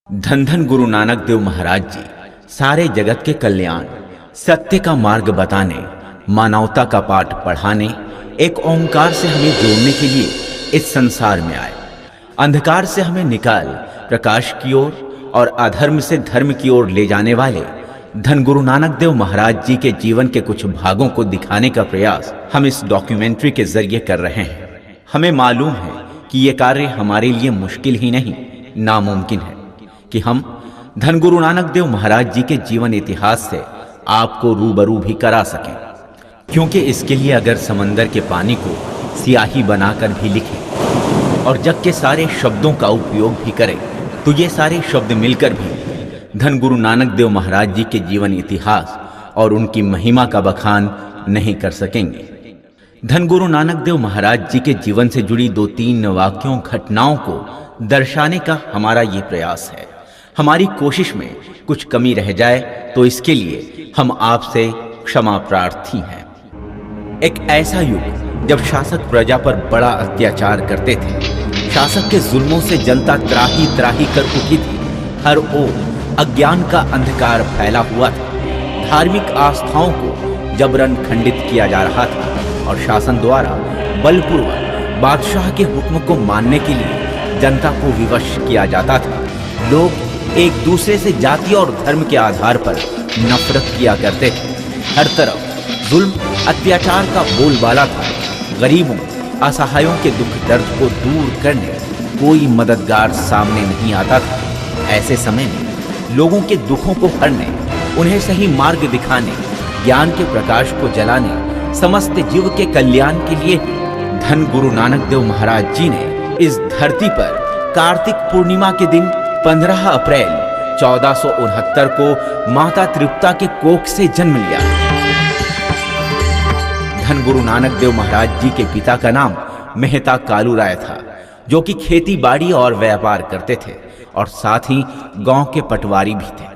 धन धन गुरु नानक देव महाराज जी सारे जगत के कल्याण, सत्य का मार्ग बताने, मानवता का पाठ पढ़ाने, एक ओंकार से हमें जोड़ने के लिए इस संसार में आए। अंधकार से हमें निकाल प्रकाश की ओर और अधर्म से धर्म की ओर ले जाने वाले धन गुरु नानक देव महाराज जी के जीवन के कुछ भागों को दिखाने का प्रयास हम इस डॉक्यूमेंट्री के जरिए कर रहे हैं। हमें मालूम है कि ये कार्य हमारे लिए मुश्किल ही नहीं, नामुमकिन है कि हम धन गुरु नानक देव महाराज जी के जीवन इतिहास से आपको रूबरू भी करा सकें, क्योंकि इसके लिए अगर समंदर के पानी को स्याही बनाकर भी लिखें और जग के सारे शब्दों का उपयोग भी करें तो ये सारे शब्द मिलकर भी धन गुरु नानक देव महाराज जी के जीवन इतिहास और उनकी महिमा का बखान नहीं कर सकेंगे। धन गुरु नानक देव महाराज जी के जीवन से जुड़ी 2-3 वाक्यों घटनाओं को दर्शाने का हमारा ये प्रयास है। हमारी कोशिश में कुछ कमी रह जाए तो इसके लिए हम आपसे क्षमा प्रार्थी हैं। एक ऐसा युग जब शासक प्रजा पर बड़ा अत्याचार करते थे, शासक के जुल्मों से जनता त्राही त्राही कर उठी थी, हर ओर अज्ञान का अंधकार फैला हुआ था, धार्मिक आस्थाओं को जबरन खंडित किया जा रहा था और शासन द्वारा बलपूर्वक बादशाह के हुक्म को मानने के लिए जनता को विवश किया जाता था। लोग एक दूसरे से जाति और धर्म के आधार पर नफरत किया करते थे। हर तरफ जुल्म अत्याचार का बोलबाला था। गरीबों असहायों के दुख दर्द को दूर करने कोई मददगार सामने नहीं आता था। ऐसे समय में लोगों के दुखों को हरने, उन्हें सही मार्ग दिखाने, ज्ञान के प्रकाश को जलाने, समस्त जीव के कल्याण के लिए धन गुरु नानक देव महाराज जी ने इस धरती पर कार्तिक पूर्णिमा के दिन 15 अप्रैल 1469 को माता तृप्ता के कोख से जन्म लिया। धन गुरु नानक देव महाराज जी के पिता का नाम मेहता कालू राय था, जो कि खेती बाड़ी और व्यापार करते थे और साथ ही गांव के पटवारी भी थे।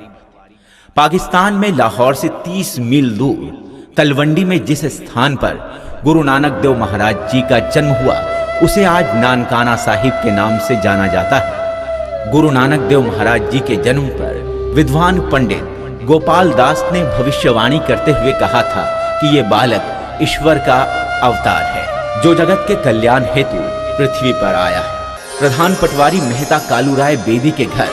पाकिस्तान में लाहौर से 30 मील दूर तलवंडी में जिस स्थान पर गुरु नानक देव महाराज जी का जन्म हुआ उसे आज नानकाना साहिब के नाम से जाना जाता है। गुरु नानक देव महाराज जी के जन्म पर विद्वान पंडित गोपाल दास ने भविष्यवाणी करते हुए कहा था कि ये बालक ईश्वर का अवतार है, जो जगत के कल्याण हेतु पृथ्वी पर आया है। प्रधान पटवारी मेहता कालू राय बेदी के घर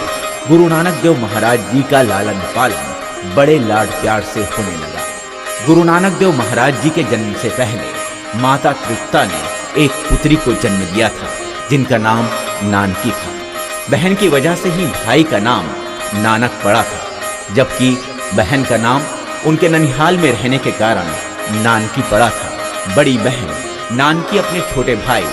गुरु नानक देव महाराज जी का लालन पालन बड़े लाड प्यार से होने लगा। गुरु नानक देव महाराज जी के जन्म से पहले माता तृप्ता ने एक पुत्री को जन्म दिया था, जिनका नाम नानकी था। बहन की वजह से ही भाई का नाम नानक पड़ा था, जबकि बहन का नाम उनके ननिहाल में रहने के कारण नानकी पड़ा था। बड़ी बहन नानकी अपने छोटे भाई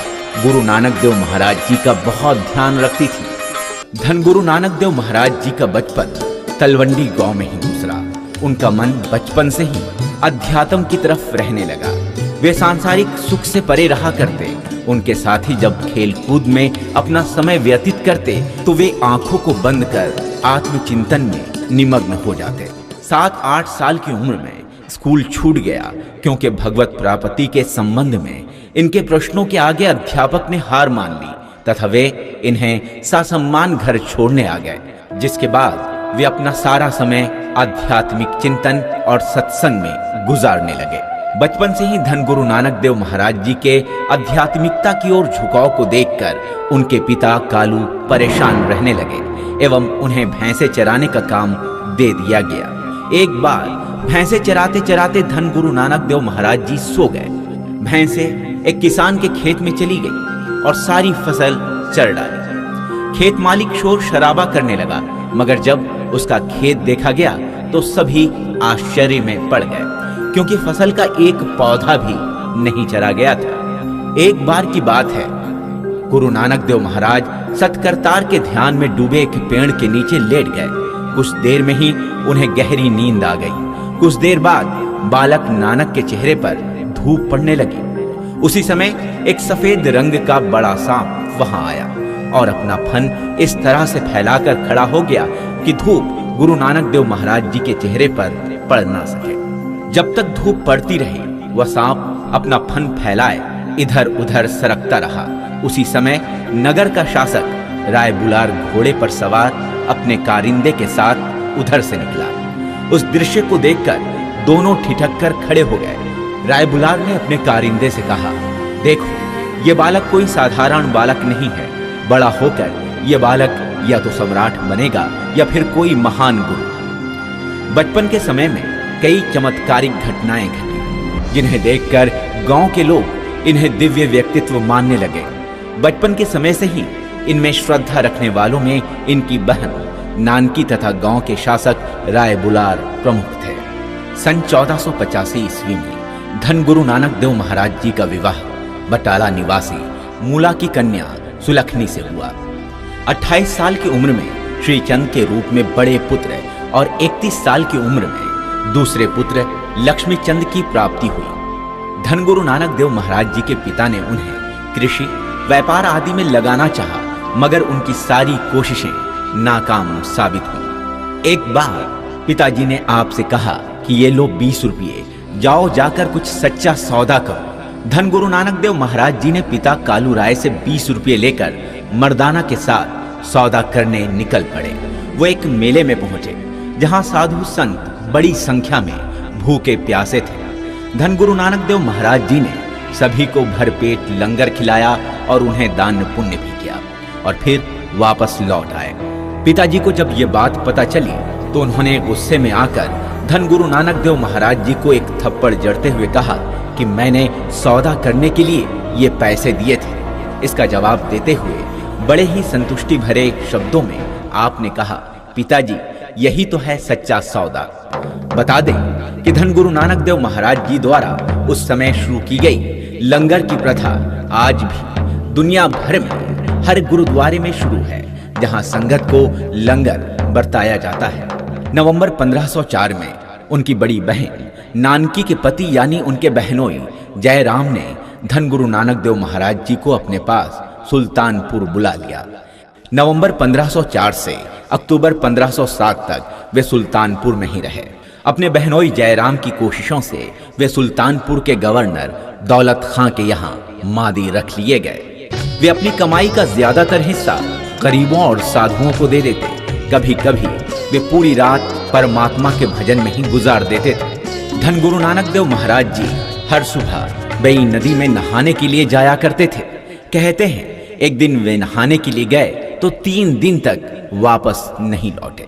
गुरु नानक देव महाराज जी का बहुत ध्यान रखती थी। धन गुरु नानक देव महाराज जी का बचपन तलवंडी गांव में ही गुजरा। उनका मन बचपन से ही अध्यात्म की तरफ रहने लगा। वे सांसारिक सुख से परे रहा करते। उनके साथ ही जब खेल कूद में अपना समय व्यतीत करते तो वे आंखों को बंद कर आत्मचिंतन में निमग्न हो जाते। 7-8 साल की उम्र में स्कूल छूट गया, क्योंकि भगवत प्राप्ति के संबंध में इनके प्रश्नों के आगे अध्यापक ने हार मान ली तथा वे इन्हें ससम्मान घर छोड़ने आ गए, जिसके बाद वे अपना सारा समय आध्यात्मिक चिंतन और सत्संग में गुजारने लगे। बचपन से ही धन गुरु नानक देव महाराज जी के आध्यात्मिकता की ओर झुकाव को देखकर उनके पिता कालू परेशान रहने लगे एवं उन्हें भैंसे चराने का काम दे दिया गया। एक बार भैंसे चराते चराते धन गुरु नानक देव महाराज जी सो गए। भैंसे एक किसान के खेत में चली गई और सारी फसल चर डाली। खेत मालिक शोर शराबा करने लगा, मगर जब उसका खेत देखा गया तो सभी आश्चर्य में पड़ गए, क्योंकि फसल का एक पौधा भी नहीं चरा गया था। एक बार की बात है, गुरु नानक देव महाराज सतकरतार के ध्यान में डूबे एक पेड़ के नीचे लेट गए। कुछ देर में ही उन्हें गहरी नींद आ गई। कुछ देर बाद बालक नानक के चेहरे पर धूप पड़ने लगी। उसी समय एक सफेद रंग का बड़ा सांप वहां आया और अपना फन इस तरह से फैलाकर खड़ा हो गया कि धूप गुरु नानक देव महाराज जी के चेहरे पर पड़ ना सके। जब तक धूप पड़ती रही, वह सांप अपना फन फैलाए इधर उधर सरकता रहा। उसी समय नगर का शासक राय बुलार घोड़े पर सवार अपने कारिंदे के साथ उधर से निकला। उस दृश्य को देखकर दोनों ठिठक कर खड़े हो गए। राय बुलार ने अपने कारिंदे से कहा, देखो, ये बालक कोई साधारण बालक नहीं है। बड़ा होकर यह बालक या तो सम्राट बनेगा या फिर कोई महान गुरु। बचपन के समय में कई चमत्कारिक घटनाएं घटी, जिन्हें देखकर गांव के लोग इन्हें दिव्य व्यक्तित्व मानने लगे। बचपन के समय से ही इनमें श्रद्धा रखने वालों में इनकी बहन नानकी तथा गांव के शासक राय बुलार प्रमुख थे। सन 1485 ईस्वी में धन गुरु नानक देव महाराज जी का विवाह बटाला निवासी मूला की कन्या सुलखनी से हुआ। 28 साल की उम्र में श्री चंद के रूप में बड़े पुत्र और 31 साल की उम्र में दूसरे पुत्र लक्ष्मी चंद की प्राप्ति हुई। धन गुरु नानक देव महाराज जी के पिता ने उन्हें कृषि व्यापार आदि में लगाना चाहा, मगर उनकी सारी कोशिशें नाकाम साबित हुई। एक बार पिताजी ने आपसे कहा कि ये लो 20 रुपये, जाओ जाकर कुछ सच्चा सौदा करो। धन गुरु नानक देव महाराज जी ने पिता कालू राय से 20 रुपये लेकर मर्दाना के साथ सौदा करने निकल पड़े। वो एक मेले में पहुंचे, जहां साधु संत बड़ी संख्या में भूखे प्यासे थे। धन गुरु नानक देव महाराज जी ने सभी को भरपेट लंगर खिलाया और उन्हें दान पुण्य भी किया और फिर वापस लौट आए। पिताजी को जब ये बात पता चली तो उन्होंने गुस्से में आकर धन गुरु नानक देव महाराज जी को एक थप्पड़ जड़ते हुए कहा कि मैंने सौदा करने के लिए ये पैसे दिए थे। इसका जवाब देते हुए बड़े ही संतुष्टि भरे शब्दों में आपने कहा, पिताजी, यही तो है सच्चा सौदा। बता दें कि धन गुरु नानक देव महाराज जी द्वारा उस समय शुरू की गई लंगर की प्रथा आज भी दुनिया भर में हर गुरुद्वारे में शुरू है, जहां संगत को लंगर बरताया जाता है। नवंबर 1504 में उनकी बड़ी बहन नानकी के पति यानी उनके बहनोई जयराम ने धन गुरु नानक देव महाराज जी को अपने पास सुल्तानपुर बुला लिया। नवंबर 1504 से अक्टूबर 1507 तक वे सुल्तानपुर में ही रहे। अपने बहनोई जयराम की कोशिशों से वे सुल्तानपुर के गवर्नर दौलत खां के यहाँ मादी रख लिए गए। वे अपनी कमाई का ज्यादातर हिस्सा गरीबों और साधुओं को दे देते। कभी कभी वे पूरी रात परमात्मा के भजन में ही गुजार देते थे। धन गुरु नानक देव महाराज जी हर सुबह बेई नदी में नहाने के लिए जाया करते थे। कहते हैं एक दिन वे नहाने के लिए गए तो 3 दिन तक वापस नहीं लौटे,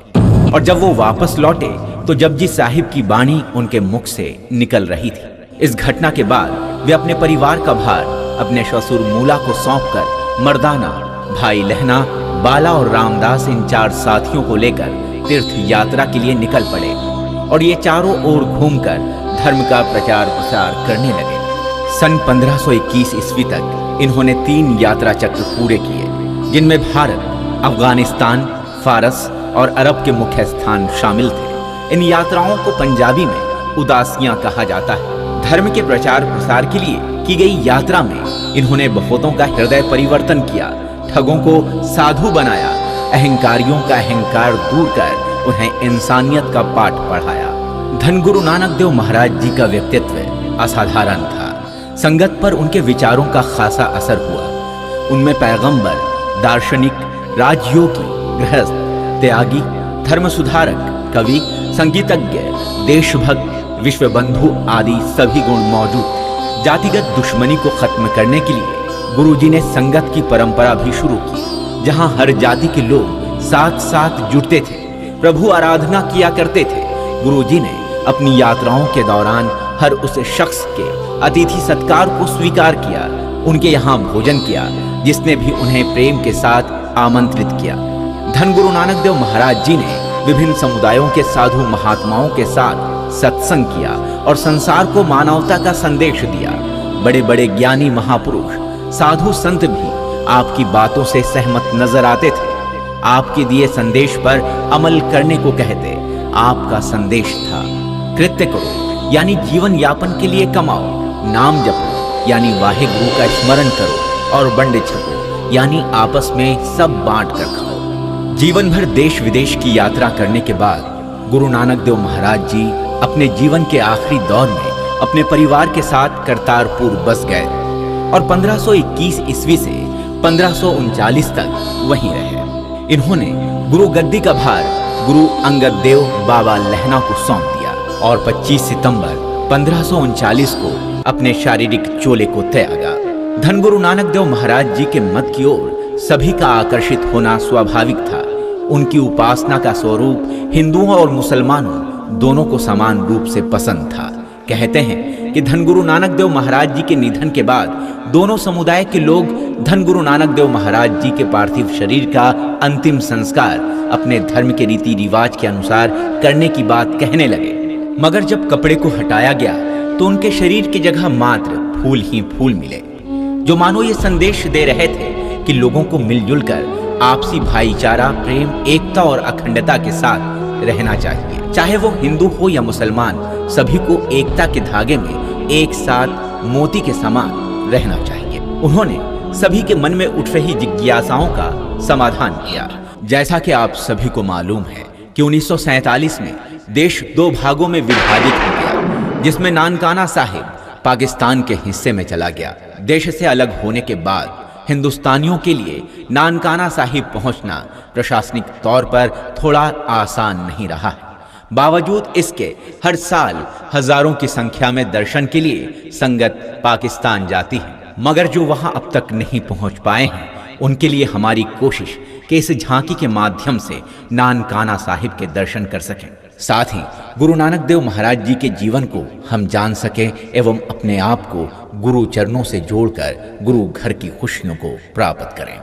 और जब वो वापस लौटे तो जपजी साहिब की बाणी उनके मुख से निकल रही थी। इस घटना के बाद वे अपने परिवार का भार अपने ससुर मूला को सौंपकर मर्दाना, भाई लहना, बाला और रामदास इन 4 साथियों को लेकर तीर्थ यात्रा के लिए निकल पड़े और ये चारों ओर घूमकर धर्म का प्रचार प्रसार करने लगे। सन 1521 ईस्वी तक इन्होंने 3 यात्रा चक्र पूरे किए, जिनमें भारत, अफगानिस्तान, फारस और अरब के मुख्य स्थान शामिल थे। इन यात्राओं को पंजाबी में उदासियां कहा जाता है। धर्म के प्रचार प्रसार के लिए की गई यात्रा में इन्होंने बहुतों का हृदय परिवर्तन किया, ठगों को साधु बनाया, अहंकारियों का अहंकार दूर कर उन्हें इंसानियत का पाठ पढ़ाया। धन गुरु नानक देव महाराज जी का व्यक्तित्व असाधारण था। संगत पर उनके विचारों का खासा असर हुआ। उनमें पैगंबर, दार्शनिक, राजयोगी, गृहस्थ, त्यागी, धर्म सुधारक, कवि, संगीतज्ञ, देशभक्त, विश्वबंधु आदि सभी गुण मौजूद थे। जातिगत दुश्मनी को खत्म करने के लिए गुरुजी ने संगत की परंपरा भी शुरू की, जहां हर जाति के लोग साथ साथ जुटते थे, प्रभु आराधना किया करते थे। गुरुजी ने अपनी यात्राओं के दौरान हर उस शख्स के अतिथि सत्कार को स्वीकार किया, उनके यहाँ भोजन किया जिसने भी उन्हें प्रेम के साथ आमंत्रित किया। धन गुरु नानक देव महाराज जी ने विभिन्न समुदायों के साधु महात्माओं के साथ सत्संग किया और संसार को मानवता का संदेश दिया। बड़े बड़े ज्ञानी महापुरुष, साधु संत भी आपकी बातों से सहमत नजर आते थे। आपके दिए संदेश पर अमल करने को कहते। आपका संदेश था, कृत्य करो यानी जीवन यापन के लिए कमाओ, नाम जपो यानी वाहे गुरु का स्मरण करो, और बंड छपो यानी आपस में सब बांट कर खाओ। जीवन भर देश विदेश की यात्रा करने के बाद गुरु नानक देव महाराज जी अपने जीवन के आखिरी दौर में अपने परिवार के साथ करतारपुर बस गए और 1521 ईस्वी से 1539 तक वहीं रहे। इन्होंने गुरु गद्दी का भार गुरु अंगद देव बाबा लहना को सौंप दिया और 25 सितंबर 1539 को अपने शारीरिक चोले को त्यागा। धन गुरु नानक देव महाराज जी के मत की ओर सभी का आकर्षित होना स्वाभाविक था। उनकी उपासना का स्वरूप हिंदुओं और मुसलमानों दोनों को समान रूप से पसंद था। कहते हैं कि धन गुरु नानक देव महाराज जी के निधन के बाद दोनों समुदाय के लोग धन गुरु नानक देव महाराज जी के पार्थिव शरीर का अंतिम संस्कार अपने धर्म के रीति रिवाज के अनुसार करने की बात कहने लगे। मगर जब कपड़े को हटाया गया तो उनके शरीर की जगह मात्र फूल ही फूल मिले, जो मानो ये संदेश दे रहे थे कि लोगों को मिलजुल कर आपसी भाईचारा, प्रेम, एकता और अखंडता के साथ रहना चाहिए। चाहे वो हिंदू हो या मुसलमान, सभी को एकता के धागे में एक साथ मोती के समान रहना चाहिए। उन्होंने सभी के मन में उठ रही जिज्ञासाओं का समाधान किया। जैसा कि आप सभी को मालूम है कि 1947 में देश दो भागों में विभाजित हो गया, जिसमें नानकाना साहिब पाकिस्तान के हिस्से में चला गया। देश से अलग होने के बाद हिंदुस्तानियों के लिए नानकाना साहिब पहुंचना प्रशासनिक तौर पर थोड़ा आसान नहीं रहा है। बावजूद इसके हर साल हजारों की संख्या में दर्शन के लिए संगत पाकिस्तान जाती है। मगर जो वहां अब तक नहीं पहुंच पाए हैं, उनके लिए हमारी कोशिश कि इस झांकी के माध्यम से नानकाना साहिब के दर्शन कर सकें, साथ ही गुरु नानक देव महाराज जी के जीवन को हम जान सकें एवं अपने आप को गुरु चरणों से जोड़कर गुरु घर की खुशियों को प्राप्त करें।